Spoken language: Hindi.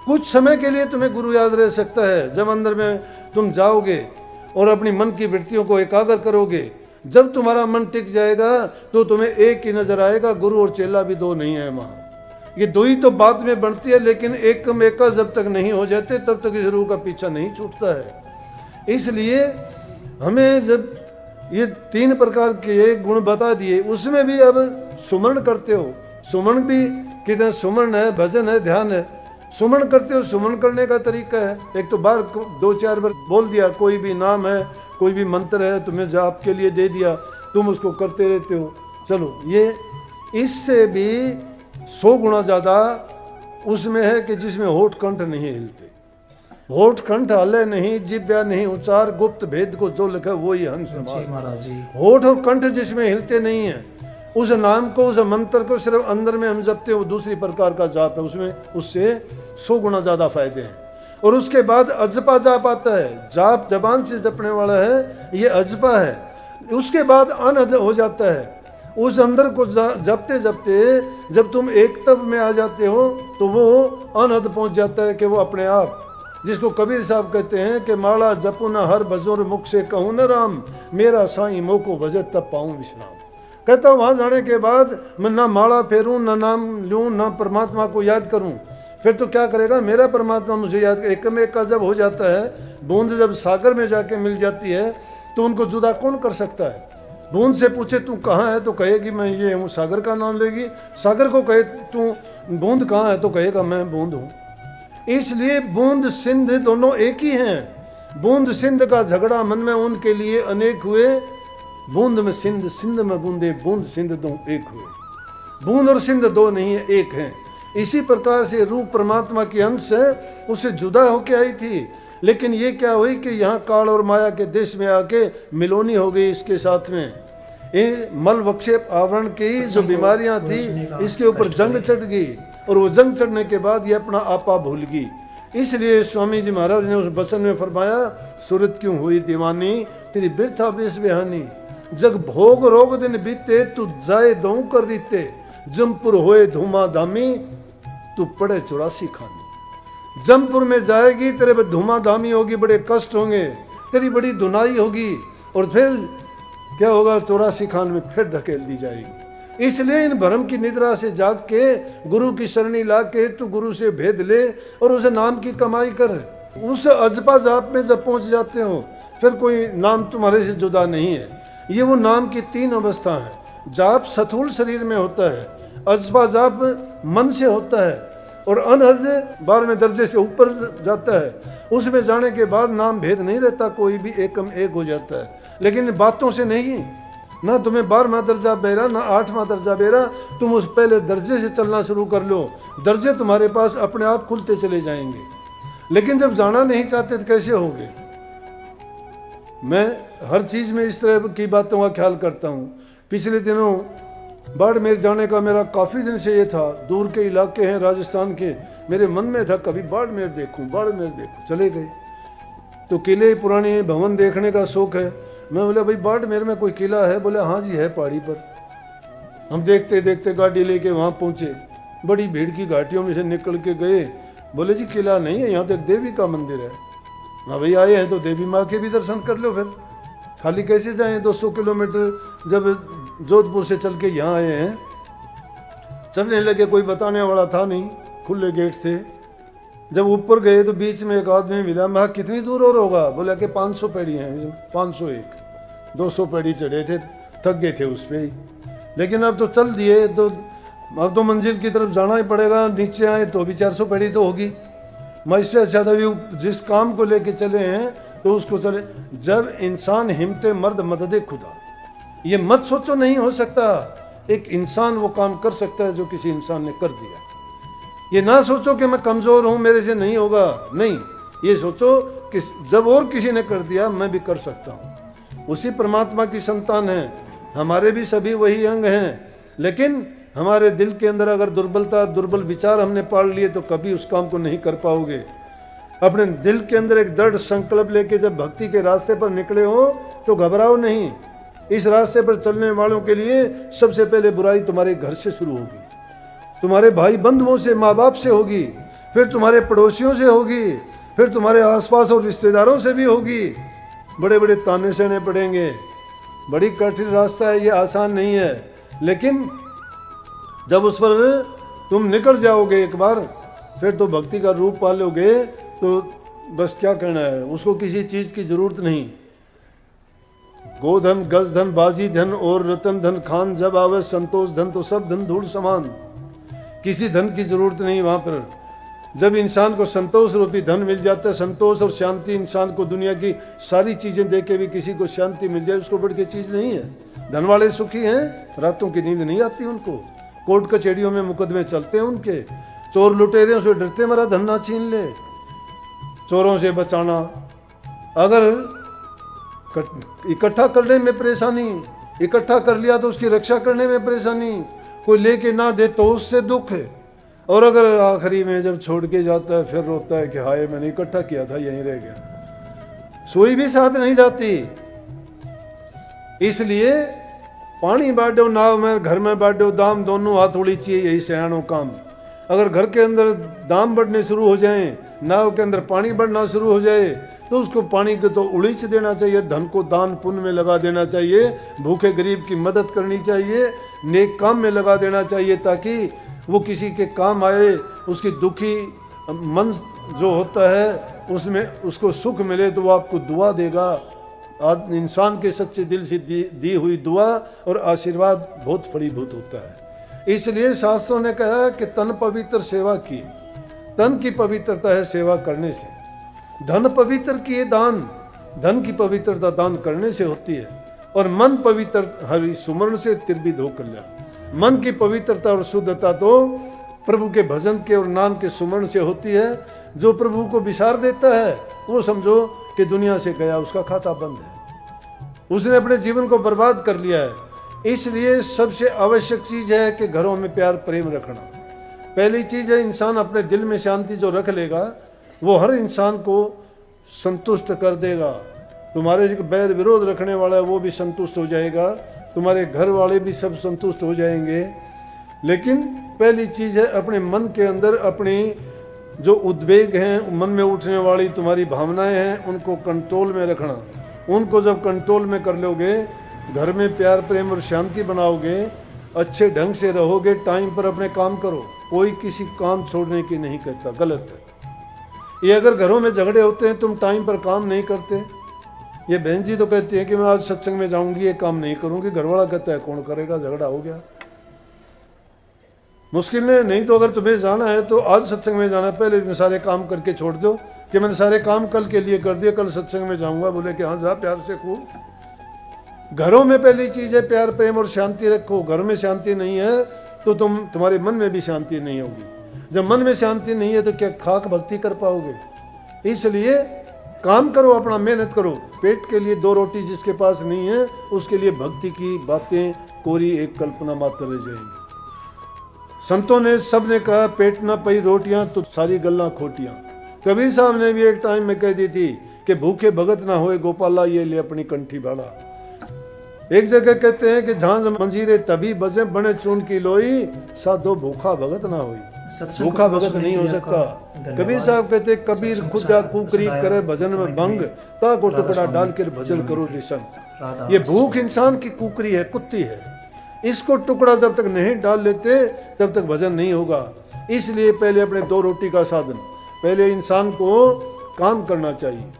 कुछ समय के लिए तुम्हें गुरु याद रह सकता है, जब अंदर में तुम जाओगे और अपनी मन की वृत्तियों को एकाग्र करोगे। जब तुम्हारा मन टिक जाएगा तो तुम्हें एक ही नजर आएगा, गुरु और चेला भी दो नहीं है वहाँ। ये दो ही तो बाद में बनती है, लेकिन एकम एका जब तक नहीं हो जाते तब तक इस रूह का पीछा नहीं छूटता है। इसलिए हमें जब ये 3 प्रकार के गुण बता दिए, उसमें भी अब सुमरण करते हो, सुमरण भी कितने सुमरण है, भजन है, ध्यान है। सुमरण करते हो, सुमरण करने का तरीका है, एक तो बार 2-4 बार बोल दिया, कोई भी नाम है, कोई भी मंत्र है, तुम्हें जाप के लिए दे दिया, तुम उसको करते रहते हो। चलो, ये इससे भी 100 गुना ज़्यादा उसमें है कि जिसमें होठ कंठ नहीं हिलते। होठ कंठ हले नहीं, जिब्या नहीं उच्चार, गुप्त भेद को जो लिखा वो ही हंस महाराज जी। होठ और कंठ जिसमें हिलते नहीं है, उस नाम को, उस मंत्र को सिर्फ अंदर में हम जपते हो, दूसरी प्रकार का जाप है, उसमें उससे 100 गुना ज़्यादा फायदे हैं। और उसके बाद अजपा जाप आता है, जाप जबान से जपने वाला है, ये अजपा है। उसके बाद अनहद हो जाता है। उस अंदर को जपते जपते जब तुम एक तब में आ जाते हो तो वो अनहद पहुंच जाता है कि वो अपने आप, जिसको कबीर साहब कहते हैं कि माला जपू न हर बजोर मुख से कहूँ न राम, मेरा साईं मोको भजत तब पाऊँ विश्राम। कहता वहाँ जाने के बाद मैं ना माला फेरूं, ना नाम लूँ, ना परमात्मा को याद करूं, फिर तो क्या करेगा, मेरा परमात्मा मुझे याद। एक में एक का जब हो जाता है, बूंद जब सागर में जाके मिल जाती है तो उनको जुदा कौन कर सकता है। बूंद से पूछे तू कहाँ है तो कहेगी मैं ये हूँ, सागर का नाम लेगी। सागर को कहे तू बूंद कहाँ है तो कहेगा मैं बूंद हूँ। इसलिए बूंद सिंध दोनों एक ही हैं। बूंद सिंध का झगड़ा मन में उनके लिए अनेक हुए, बूंद में सिंध, सिंध में बूंदे, बूंद सिंध दो एक हुए। बूंद और सिंध दो नहीं है, एक हैं। इसी प्रकार से रूप परमात्मा की अंश है, उससे जुदा होके आई थी, लेकिन ये क्या हुई कि यहाँ काल और माया के देश में आके मिलोनी हो गई इसके साथ में। ये मल वक्षेप आवरण की जो बीमारियां थी इसके ऊपर जंग चढ़ गई, और वो जंग चढ़ने के बाद ये अपना आपा भूल गई। इसलिए स्वामी जी महाराज ने उस वचन में फरमाया, सूरत क्यों हुई दीवानी, तेरी बिरथा बेस बेहानी। जग भोग रोग दिन बीते, तू जाए दो कर रीते, जमपुर होए धूमा धामी, तू पड़े 84 खानी। जमपुर में जाएगी, तेरे पे धूमा धामी होगी, बड़े कष्ट होंगे, तेरी बड़ी धुनाई होगी, और फिर क्या होगा, 84 खान में फिर धकेल दी जाएगी। इसलिए इन भ्रम की निद्रा से जाग के गुरु की शरणी ला के तू गुरु से भेद ले और उसे नाम की कमाई कर। उस अजपा जाप में जब पहुंच जाते हो फिर कोई नाम तुम्हारे से जुदा नहीं है। ये वो नाम की 3 अवस्था है। जाप स्थूल शरीर में होता है, अजपा जाप मन से होता है, और अनहद 12वें दर्जे से ऊपर जाता है। उसमें जाने के बाद नाम भेद नहीं रहता, कोई भी एकम एक हो जाता है। लेकिन बातों से नहीं, ना तुम्हें 12वां दर्जा बेरा ना 8वां दर्जा बेरा, तुम उस पहले दर्जे से चलना शुरू कर लो, दर्जे तुम्हारे पास अपने आप खुलते चले जाएंगे। लेकिन जब जाना नहीं चाहते तो कैसे होगे। मैं हर चीज़ में इस तरह की बातों का ख्याल करता हूँ। पिछले दिनों बाड़मेर जाने का मेरा काफ़ी दिन से ये था, दूर के इलाके हैं राजस्थान के, मेरे मन में था कभी बाड़मेर देखूं, बाड़मेर देखूं। चले गए तो किले पुराने भवन देखने का शौक है। मैं बोला भाई बाड़मेर में कोई किला है? बोले हाँ जी है पहाड़ी पर। हम देखते देखते गाड़ी लेके वहाँ पहुँचे, बड़ी भीड़ की घाटियों में से निकल के गए। बोले जी किला नहीं है, यहाँ तो एक देवी का मंदिर है। हाँ भाई आए हैं तो देवी माँ के भी दर्शन कर लो, फिर खाली कैसे जाएं। 200 किलोमीटर जब जोधपुर से चल के यहाँ आए हैं, चलने लगे, कोई बताने वाला था नहीं, खुले गेट थे। जब ऊपर गए तो बीच में एक आदमी मिला। मैं कितनी दूर और होगा? बोला कि 500 पैड़ी हैं। 501 200 पैड़ी चढ़े थे, थक गए थे उस पर ही, लेकिन अब तो चल दिए, तो अब तो मंजिल की तरफ जाना ही पड़ेगा। नीचे आए तो भी 400 पैड़ी तो होगी। मैं इससे अच्छा था जिस काम को लेके चले हैं तो उसको चले। जब इंसान हिम्मते मर्द मददे खुदा, ये मत सोचो नहीं हो सकता। एक इंसान वो काम कर सकता है जो किसी इंसान ने कर दिया। ये ना सोचो कि मैं कमज़ोर हूँ, मेरे से नहीं होगा, नहीं, ये सोचो कि जब और किसी ने कर दिया मैं भी कर सकता हूँ। उसी परमात्मा की संतान है, हमारे भी सभी वही अंग हैं, लेकिन हमारे दिल के अंदर अगर दुर्बलता, दुर्बल विचार हमने पाल लिए तो कभी उस काम को नहीं कर पाओगे। अपने दिल के अंदर एक दृढ़ संकल्प लेके जब भक्ति के रास्ते पर निकले हो तो घबराओ नहीं। इस रास्ते पर चलने वालों के लिए सबसे पहले बुराई तुम्हारे घर से शुरू होगी, तुम्हारे भाई बंधुओं से, माँ बाप से होगी, फिर तुम्हारे पड़ोसियों से होगी, फिर तुम्हारे आसपास और रिश्तेदारों से भी होगी। बड़े बड़े ताने सहने पड़ेंगे। बड़ी कठिन रास्ता है, ये आसान नहीं है। लेकिन जब उस पर तुम निकल जाओगे एक बार, फिर तो भक्ति का रूप पालोगे। तो बस क्या करना है, उसको किसी चीज़ की ज़रूरत नहीं। गोधन, गज धन, बाजी धन और रतन धन, खान जब आवे संतोष धन, तो सब धन धूल समान। किसी धन की जरूरत नहीं वहाँ पर। जब इंसान को संतोष रूपी धन मिल जाता है, संतोष और शांति, इंसान को दुनिया की सारी चीज़ें दे के भी किसी को शांति मिल जाए, उसको बढ़ के चीज़ नहीं है। धन वाले सुखी हैं, रातों की नींद नहीं आती उनको। कोर्ट कचहरियों में मुकदमे चलते हैं उनके। चोर लुटेरे से डरते मरा धन ना छीन ले। चोरों से बचाना, अगर इकट्ठा करने में परेशानी, इकट्ठा कर लिया तो उसकी रक्षा करने में परेशानी, कोई लेके ना दे तो उससे दुख है। और अगर आखिरी में जब छोड़ के जाता है फिर रोता है कि हाय मैंने इकट्ठा किया था यहीं रह गया। सोई भी साथ नहीं जाती। इसलिए पानी बांटो नाव में, घर में बांटो दाम, दोनों हाथ उड़ी चाहिए, यही सयानों काम। अगर घर के अंदर दाम बढ़ने शुरू हो जाएं, नाव के अंदर पानी बढ़ना शुरू हो जाए, तो उसको पानी को तो उड़ीच देना चाहिए, धन को दान पुण्य में लगा देना चाहिए, भूखे गरीब की मदद करनी चाहिए, नेक काम में लगा देना चाहिए, ताकि वो किसी के काम आए। उसकी दुखी मन जो होता है उसमें उसको सुख मिले तो वो आपको दुआ देगा। इंसान के सच्चे दिल से दी हुई दुआ और आशीर्वाद बहुत फलीभूत होता है। इसलिए शास्त्रों ने कहा कि तन पवित्र सेवा की। तन की पवित्रता है सेवा करने से। धन पवित्र किए दान, धन की पवित्रता दान करने से होती है। और मन पवित्र हरि सुमरण से त्रिविध हो कल्याण। मन की पवित्रता और शुद्धता तो प्रभु के भजन के और नाम के सुमरण से होती है। जो प्रभु को विसार देता है वो समझो कि दुनिया से गया, उसका खाता बंद है, उसने अपने जीवन को बर्बाद कर लिया है। इसलिए सबसे आवश्यक चीज है कि घरों में प्यार प्रेम रखना। पहली चीज है, इंसान अपने दिल में शांति जो रख लेगा वो हर इंसान को संतुष्ट कर देगा। तुम्हारे जो बैर विरोध रखने वाला है वो भी संतुष्ट हो जाएगा, तुम्हारे घर वाले भी सब संतुष्ट हो जाएंगे। लेकिन पहली चीज़ है अपने मन के अंदर अपनी जो उद्वेग हैं, मन में उठने वाली तुम्हारी भावनाएं हैं, उनको कंट्रोल में रखना। उनको जब कंट्रोल में कर लोगे, घर में प्यार प्रेम और शांति बनाओगे, अच्छे ढंग से रहोगे, टाइम पर अपने काम करो। कोई किसी काम छोड़ने की नहीं कहता, गलत है ये। अगर घरों में झगड़े होते हैं, तुम टाइम पर काम नहीं करते, ये बहन जी तो कहती है कि मैं आज सत्संग में जाऊंगी, ये काम नहीं करूंगी, घरवाला कहता है कौन करेगा, झगड़ा हो गया। मुश्किल नहीं तो अगर तुम्हें जाना है तो आज सत्संग में जाना, पहले दिन सारे काम करके छोड़ दो कि मैंने सारे काम कल के लिए कर दिए, कल सत्संग में जाऊंगा। बोले कि हाँ जा प्यार से खूब। घरों में पहली चीज है प्यार प्रेम और शांति रखो। घर में शांति नहीं है तो तुम्हारे मन में भी शांति नहीं होगी। जब मन में शांति नहीं है तो क्या खाक भक्ति कर पाओगे। इसलिए काम करो, अपना मेहनत करो। पेट के लिए दो रोटी जिसके पास नहीं है उसके लिए भक्ति की बातें कोरी एक कल्पना मात्र रह जाएंगी। संतों ने सब ने कहा पेट ना पई रोटियां तो सारी गल्ला खोटियां। कबीर साहब ने भी एक टाइम में कह दी थी कि भूखे भगत ना होए गोपाला, ये ले अपनी कंठी बाड़ा। एक जगह कहते हैं कि झांझ मंजीरे तभी बजे बने चून की लोई, साधो भूखा भगत ना होई। भूखा भगत नहीं हो सकता। कबीर साहब कहते कबीर खुदा कुकरी करे भजन में भंग, ता को टुकड़ा डाल कर भजन करो निसंग। ये भूख इंसान की कुकरी है, कुत्ती है। इसको टुकड़ा जब तक नहीं डाल लेते तब तक भजन नहीं होगा। इसलिए पहले अपने दो रोटी का साधन, पहले इंसान को काम करना चाहिए।